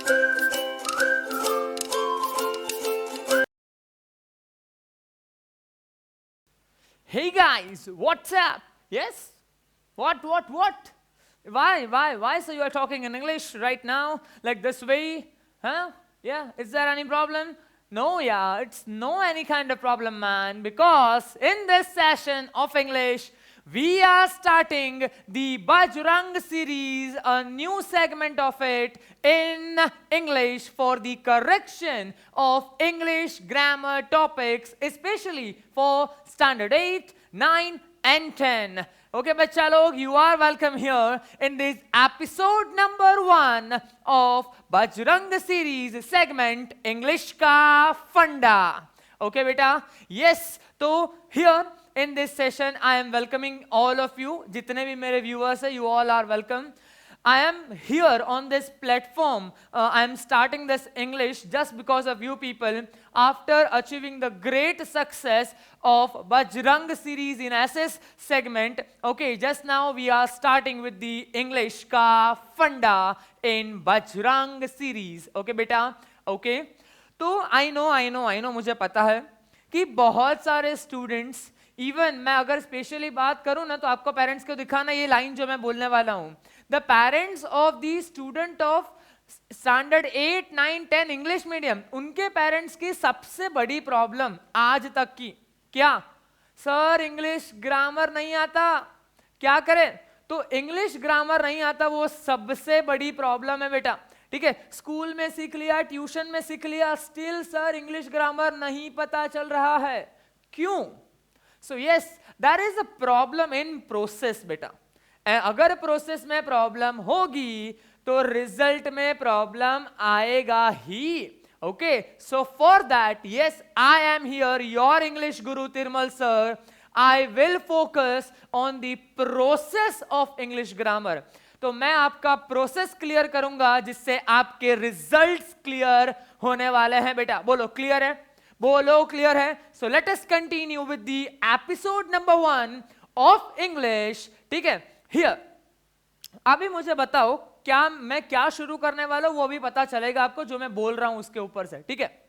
Hey guys, what's up? Yes? What? Why? So you are talking in English right now, like this way? Huh? Yeah, is there any problem? No, yeah, it's no any kind of problem, man, because in this session of English, we are starting the Bajrang series, a new segment of it in English for the correction of English grammar topics, especially for standard 8, 9, and 10. Okay, bachcha log, you are welcome here in this episode number 1 of Bajrang series segment English ka Funda. Okay, beta? Yes, so here in this session, I am welcoming all of you. Jitne bhi mere viewers hai, you all are welcome. I am here on this platform. I am starting this English just because of you people. After achieving the great success of Bajrang series in SS segment, okay, just now we are starting with the English ka Funda in Bajrang series. Okay, beta? Okay. तो I know, मुझे पता है कि बहुत सारे students, even मैं अगर specially बात करूं ना तो आपको पेरेंट्स को दिखाना ये लाइन जो मैं बोलने वाला हूं. The parents of the student of standard 8, 9, 10 English medium, उनके पेरेंट्स की सबसे बड़ी प्रॉब्लम आज तक की क्या? सर इंग्लिश ग्रामर नहीं आता, क्या करें? तो इंग्लिश ग्रामर नहीं आता वो सबसे बड़ी प्रॉब्लम है बेटा. ठीक है, स्कूल में सीख लिया, ट्यूशन में सीख लिया, स्टिल सर इंग्लिश ग्रामर नहीं पता चल रहा है. क्यों? So yes, there is a problem in process बेटा. अगर प्रोसेस में प्रॉब्लम होगी तो रिजल्ट में प्रॉब्लम आएगा ही. Okay, so for that, yes, I am here, your English guru Tirmal sir. I will focus on the process of English grammar. तो मैं आपका प्रोसेस क्लियर करूंगा जिससे आपके रिजल्ट्स क्लियर होने वाले हैं बेटा. बोलो क्लियर है, बोलो क्लियर है. So let us continue with the episode number 1 of English. ठीक है, हियर अभी मुझे बताओ क्या मैं क्या शुरू करने वाला हूं, वो भी पता चलेगा आपको जो मैं बोल रहा हूं उसके ऊपर से. ठीक है,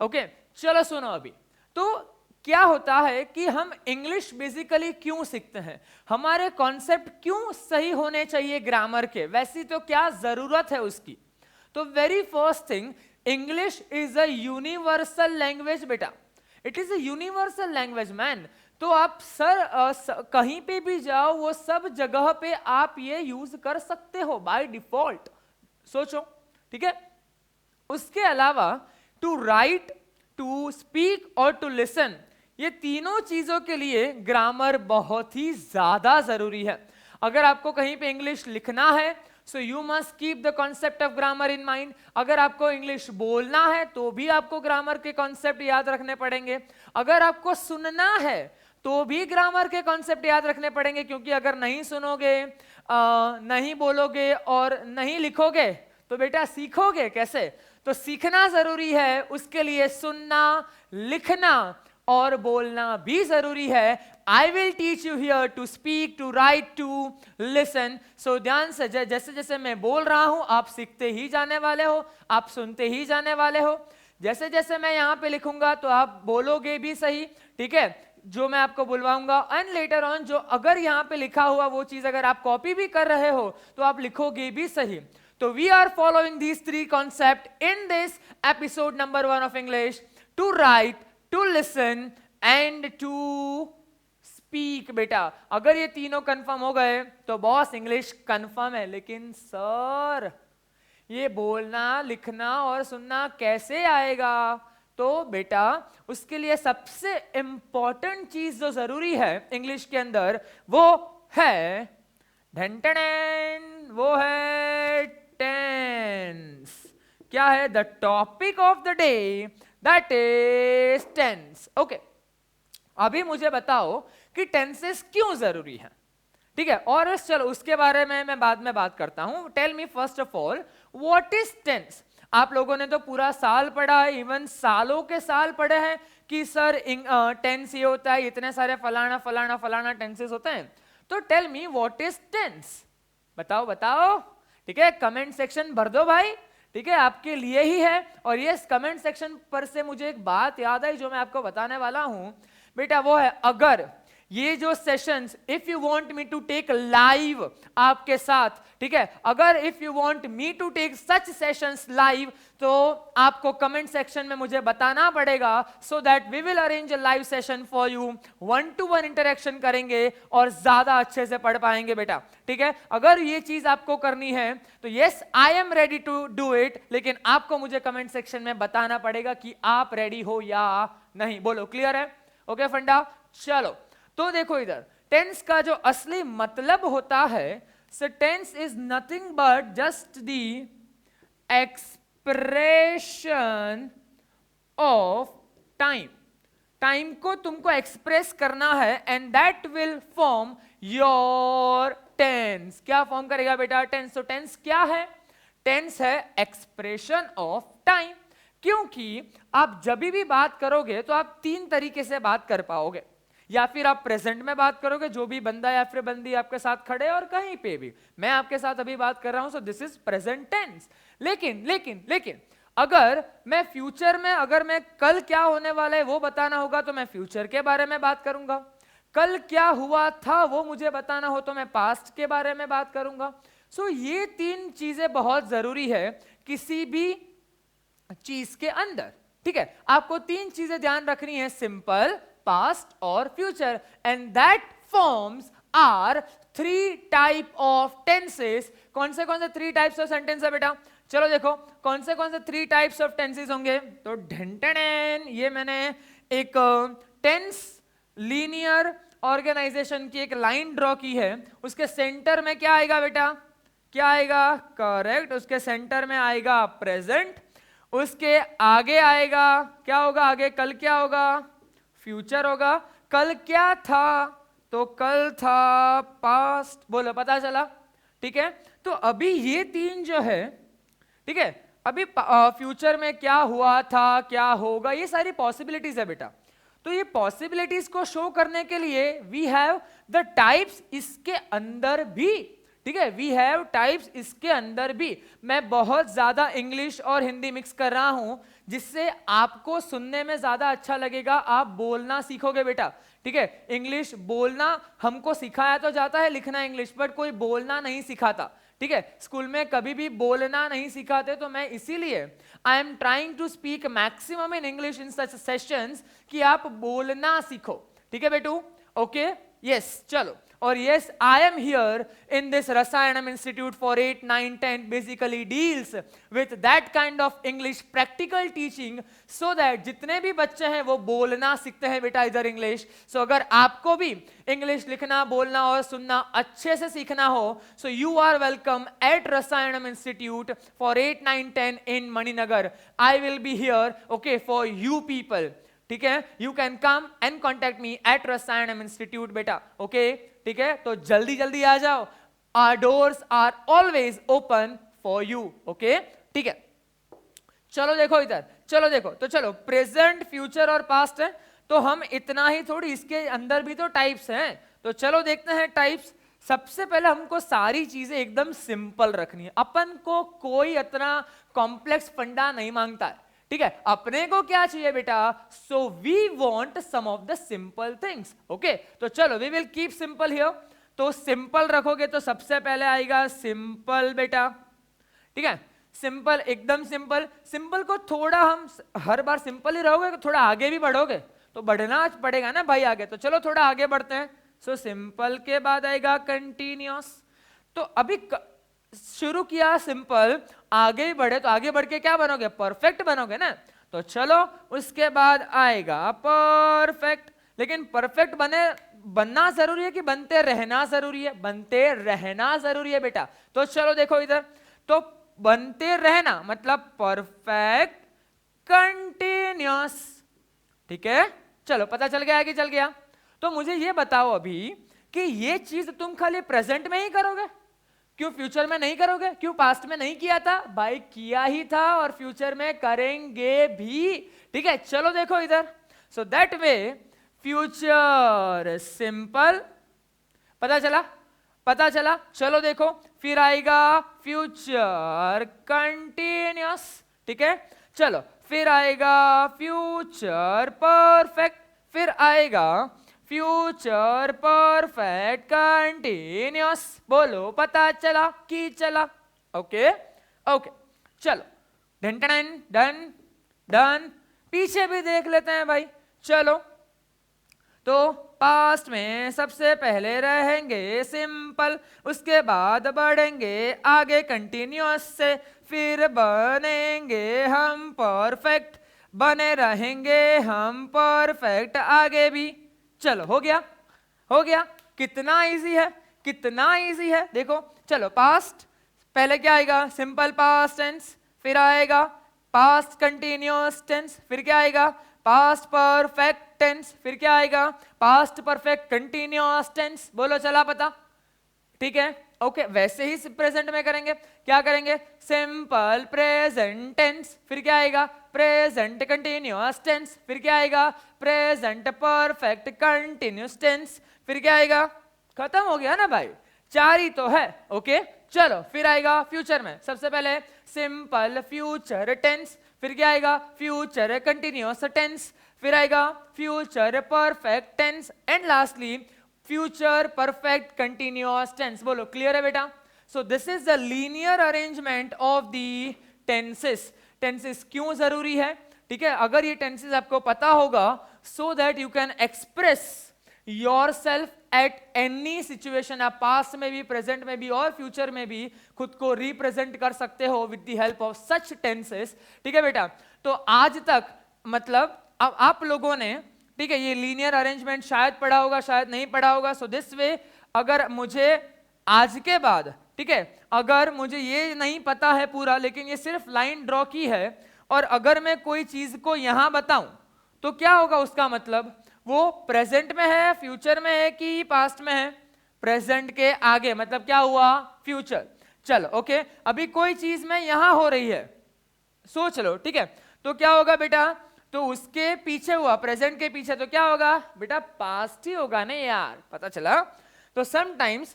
ओके, चलो सुनो. अभी तो क्या होता है कि हम इंग्लिश बेसिकली क्यों सीखते हैं, हमारे कॉन्सेप्ट क्यों सही होने चाहिए ग्रामर के, वैसी तो क्या जरूरत है उसकी. तो very first thing, English is a universal language बेटा. It is a universal language man. तो आप सर कहीं पे भी जाओ, वो सब जगह पे आप ये यूज कर सकते हो बाय डिफॉल्ट. सोचो, ठीक है. उसके अलावा टू राइट, टू स्पीक और टू लिसन, ये तीनों चीजों के लिए ग्रामर बहुत ही ज्यादा जरूरी है. अगर आपको कहीं पे इंग्लिश लिखना है, so you must keep the concept of grammar in mind. अगर आपको इंग्लिश बोलना है तो भी आपको ग्रामर के कॉन्सेप्ट याद रखने पड़ेंगे. अगर आपको सुनना है तो भी ग्रामर के कॉन्सेप्ट याद रखने पड़ेंगे, क्योंकि अगर नहीं सुनोगे, नहीं बोलोगे और नहीं लिखोगे तो बेटा सीखोगे कैसे? तो सीखना जरूरी है, उसके लिए सुनना, लिखना और बोलना भी जरूरी है. I will teach you here to speak, to write, to listen. So ध्यान से, जैसे जैसे मैं बोल रहा हूं आप सीखते ही जाने वाले हो, आप सुनते ही जाने वाले हो. जैसे जैसे मैं यहां पे लिखूंगा तो आप बोलोगे भी सही. ठीक है, जो मैं आपको बुलवाऊंगा, एंड लेटर ऑन जो अगर यहां पे लिखा हुआ वो चीज अगर आप कॉपी भी कर रहे हो तो आप लिखोगे भी सही. तो we are following these 3 concept in this episode number 1 of English. To write, to listen and to speak. बेटा अगर ये तीनों कंफर्म हो गए तो बॉस इंग्लिश कंफर्म है. लेकिन सर ये बोलना, लिखना और सुनना कैसे आएगा? तो बेटा उसके लिए सबसे इंपॉर्टेंट चीज जो जरूरी है इंग्लिश के अंदर वो है वो है टेंस. क्या है? The topic of the day, that is tense. Okay, अभी मुझे बताओ कि टेंसेस क्यों जरूरी है. ठीक है, और चलो उसके बारे में मैं बाद में बात करता हूं. Tell me first of all what is tense. आप लोगों ने तो पूरा साल पढ़ा है, इवन सालों के साल पढ़े हैं कि सर टेंस ये होता है, इतने सारे फलाना फलाना फलाना टेंसेस होते हैं. तो tell me what is tense. बताओ बताओ. ठीक है, कमेंट सेक्शन भर दो भाई. ठीक है, आपके लिए ही है। और ये कमेंट सेक्शन पर से मुझे एक बात याद आई जो मैं आपको बताने वाला हूं बेटा, वो है अगर ये जो sessions if you want me to take live आपके साथ, ठीक है, अगर if you want me to take such sessions live, तो आपको कमेंट सेक्शन में मुझे बताना पड़ेगा, so that we will arrange a live session for you, 1-to-1 interaction करेंगे और ज्यादा अच्छे से पढ़ पाएंगे बेटा, ठीक है। अगर ये चीज आपको करनी है तो yes I am ready to do it, लेकिन आपको मुझे कमेंट सेक्शन में बताना पड़ेगा कि आप रेडी हो या नहीं। बोलो क्लियर है? ओके फंडा, चलो तो देखो इधर टेंस का जो असली मतलब होता है, so tense is nothing but just the expression of time. Time को तुमको एक्सप्रेस करना है and that will form your tense. क्या फॉर्म करेगा बेटा? टेंस। तो टेंस क्या है? टेंस है एक्सप्रेशन ऑफ टाइम, क्योंकि आप जब भी बात करोगे तो आप 3 तरीके से बात कर पाओगे। या फिर आप प्रेजेंट में बात करोगे, जो भी बंदा या फिर बंदी आपके साथ खड़े और कहीं पे भी, मैं आपके साथ अभी बात कर रहा हूं, so this is present tense. लेकिन अगर मैं फ्यूचर में, अगर मैं कल क्या होने वाला है वो बताना होगा तो मैं फ्यूचर के बारे में बात करूंगा। कल क्या हुआ था वो मुझे बताना हो तो मैं पास्ट के बारे में बात करूंगा। सो ये 3 चीजें बहुत जरूरी है किसी भी चीज के अंदर, ठीक है। आपको 3 चीजें ध्यान रखनी है, सिंपल, पास्ट और future, and that forms are 3 type of tenses. कौन से 3 टाइप्स ऑफ सेंटेंस है बेटा? चलो देखो कौन से 3 टाइप्स ऑफ टेंसेस होंगे। तो ढेंटेन, ये मैंने एक टेंस लीनियर ऑर्गेनाइजेशन की एक लाइन ड्रॉ की है, उसके सेंटर में क्या आएगा बेटा? क्या आएगा? करेक्ट, उसके सेंटर में आएगा प्रेजेंट, उसके आगे आएगा, क्या होगा आगे? कल क्या होगा? फ्यूचर होगा। कल क्या था? तो कल था पास्ट। बोलो पता चला? ठीक है, तो अभी ये 3 जो है, ठीक है, अभी फ्यूचर में क्या हुआ था, क्या होगा, ये सारी पॉसिबिलिटीज है बेटा। तो ये पॉसिबिलिटीज को शो करने के लिए वी हैव द टाइप्स इसके अंदर भी, ठीक है, वी हैव टाइप्स इसके अंदर भी। मैं बहुत ज्यादा इंग्लिश और हिंदी मिक्स कर रहा हूं जिससे आपको सुनने में ज्यादा अच्छा लगेगा, आप बोलना सीखोगे बेटा, ठीक है। इंग्लिश बोलना हमको सिखाया तो जाता है, लिखना इंग्लिश, बट कोई बोलना नहीं सिखाता, ठीक है। स्कूल में कभी भी बोलना नहीं सिखाते, तो मैं इसीलिए I am trying to speak maximum in English in such sessions कि आप बोलना सीखो, ठीक है बेटू? ओके, यस, चलो। और yes, I am here in this Rasayanam Institute for 8, 9, 10 basically deals with that kind of English practical teaching so that जितने भी बच्चे हैं वो बोलना सीखते हैं बेटा इधर इंग्लिश। सो अगर आपको भी इंग्लिश लिखना, बोलना और सुनना अच्छे से सीखना हो, so you are welcome at Rasayanam Institute for 8, 9, 10 in Maninagar. I will be here, okay, for you people. ठीक है, you can come and contact me at Rasayanam institute बेटा, ओके, ठीक है। तो जल्दी जल्दी आ जाओ, our doors are always open for you, okay, ठीक है। चलो देखो इधर, चलो देखो, तो चलो प्रेजेंट, फ्यूचर और पास्ट है, तो हम इतना ही थोड़ी, इसके अंदर भी तो टाइप्स हैं। तो चलो देखते हैं टाइप्स। सबसे पहले हमको सारी चीजें एकदम सिंपल रखनी है, अपन को कोई इतना कॉम्प्लेक्स फंडा नहीं मांगता है, ठीक है। अपने को क्या चाहिए बेटा? So we want some of the simple things, okay. तो चलो we will keep simple here. तो सिंपल रखोगे तो सबसे पहले आएगा सिंपल बेटा, ठीक है। सिंपल, एकदम सिंपल। सिंपल को थोड़ा हम हर बार सिंपल ही रहोगे, थोड़ा आगे भी बढ़ोगे तो बढ़ना पड़ेगा ना भाई आगे। तो चलो थोड़ा आगे बढ़ते हैं। सो सिंपल के बाद आएगा कंटिन्यूअस। तो अभी शुरू किया सिंपल, आगे ही बढ़े तो आगे बढ़ के क्या बनोगे? परफेक्ट बनोगे ना। तो चलो उसके बाद आएगा परफेक्ट। लेकिन परफेक्ट बनना जरूरी है कि बनते रहना जरूरी है? बनते रहना जरूरी है बेटा। तो चलो देखो इधर, तो बनते रहना मतलब परफेक्ट कंटिन्यूअस, ठीक है। चलो पता चल गया कि चल गया। तो मुझे ये बताओ अभी कि ये चीज तुम खाली प्रेजेंट में ही करोगे? क्यों फ्यूचर में नहीं करोगे? क्यों पास्ट में नहीं किया था? भाई किया ही था और फ्यूचर में करेंगे भी, ठीक है। चलो देखो इधर, so that way future simple, पता चला। पता चला? चलो देखो, फिर आएगा फ्यूचर कंटिन्यूअस, ठीक है। चलो फिर आएगा फ्यूचर परफेक्ट, फिर आएगा फ्यूचर परफेक्ट कंटिन्यूअस। बोलो पता चला कि चला? ओके ओके, चलो डन डन डन डन। पीछे भी देख लेते हैं भाई। चलो तो पास्ट में सबसे पहले रहेंगे सिंपल, उसके बाद बढ़ेंगे आगे कंटिन्यूअस से, फिर बनेंगे हम परफेक्ट, बने रहेंगे हम परफेक्ट आगे भी। चलो हो गया, हो गया। कितना इजी है, कितना इजी है, देखो। चलो पास्ट पहले क्या आएगा? सिंपल पास्ट टेंस, फिर आएगा पास्ट कंटिन्यूअस टेंस, फिर क्या आएगा? पास्ट परफेक्ट टेंस, फिर क्या आएगा? Past perfect continuous tense. बोलो चला पता? ठीक है ओके। वैसे ही प्रेजेंट में करेंगे, क्या करेंगे? सिंपल प्रेजेंट टेंस, फिर क्या आएगा? प्रेजेंट कंटिन्यूअस टेंस, फिर क्या आएगा? प्रेजेंट परफेक्ट कंटिन्यूअस टेंस, फिर क्या आएगा? खत्म हो गया ना भाई, 4 ही तो है। ओके चलो फिर आएगा फ्यूचर में, सबसे पहले सिंपल फ्यूचर टेंस, फिर क्या आएगा? फ्यूचर कंटिन्यूअस टेंस, फिर आएगा future perfect tense, and lastly future perfect continuous tense. बोलो क्लियर है बेटा? So this is the linear arrangement of the tenses. Tenses क्यों जरूरी है? ठीक है, अगर ये टेंसेस आपको पता होगा, so that you can express yourself at any situation. आप पास्ट में भी, प्रेजेंट में भी और फ्यूचर में भी खुद को रिप्रेजेंट कर सकते हो with the help of such tenses. ठीक है बेटा, तो आज तक मतलब अब आप लोगों ने, ठीक है, ये लीनियर अरेंजमेंट शायद पढ़ा होगा, शायद नहीं पढ़ा होगा। सो दिस वे, अगर मुझे आज के बाद, ठीक है, अगर मुझे ये नहीं पता है पूरा, लेकिन ये सिर्फ लाइन ड्रॉ की है, और अगर मैं कोई चीज को यहां बताऊं तो क्या होगा? उसका मतलब वो प्रेजेंट में है, फ्यूचर में है कि पास्ट में है? प्रेजेंट के आगे, मतलब क्या हुआ? फ्यूचर। चलो ओके, अभी कोई चीज में यहां हो रही है, सोच लो, ठीक है, तो क्या होगा बेटा? तो उसके पीछे हुआ, प्रेजेंट के पीछे, तो क्या होगा बेटा? पास्ट ही होगा ना यार, पता चला? तो समटाइम्स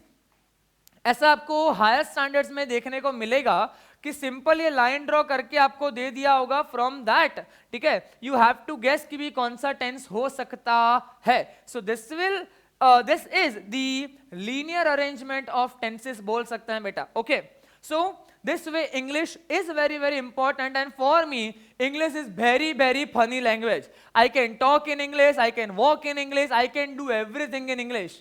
ऐसा आपको हायर स्टैंडर्ड्स में देखने को मिलेगा कि सिंपल ये लाइन ड्रॉ करके आपको दे दिया होगा फ्रॉम दैट, ठीक है, यू हैव टू गेस कि भी कौन सा टेंस हो सकता है। सो this is the linear arrangement of tenses बोल सकते हैं बेटा। Okay, so this way English is very very important, and for me English is very very funny language. I can talk in English, I can walk in English, I can do everything in English.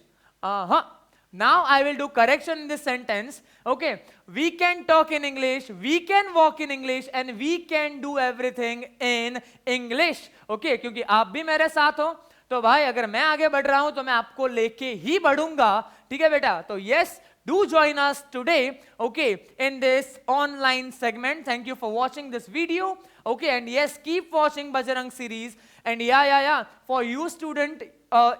Now I will do correction in this sentence. Okay, we can talk in English, we can walk in English, and we can do everything in English. Okay, क्योंकि आप भी मेरे साथ हो, तो भाई अगर मैं आगे बढ़ रहा हूं तो मैं आपको लेके ही बढ़ूंगा। ठीक है बेटा, तो yes, do join us today, okay, in this online segment. Thank you for watching this video. Okay, and yes, keep watching Bajrang series. And yeah, for you student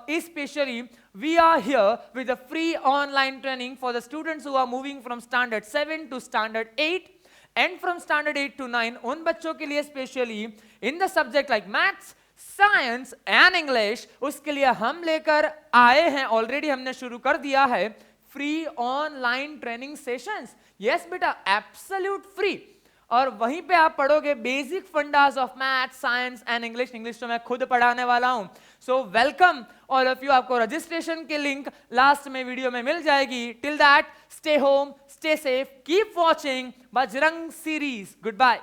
especially, we are here with a free online training for the students who are moving from standard 7 to standard 8 and from standard 8 to 9. उन बच्चों के लिए specially in the subject like maths, science and English, उसके लिए हम लेकर आए हैं, ऑलरेडी हमने शुरू कर दिया है free online training sessions. Yes बेटा, एब्सोल्यूट फ्री। और वहीं पे आप पढ़ोगे basic fundas of math, science and English. English तो मैं खुद पढ़ाने वाला हूं। So welcome all of you. आपको रजिस्ट्रेशन की लिंक लास्ट में वीडियो में मिल जाएगी। Till that, stay home, stay safe, keep watching Bajrang series. Good bye.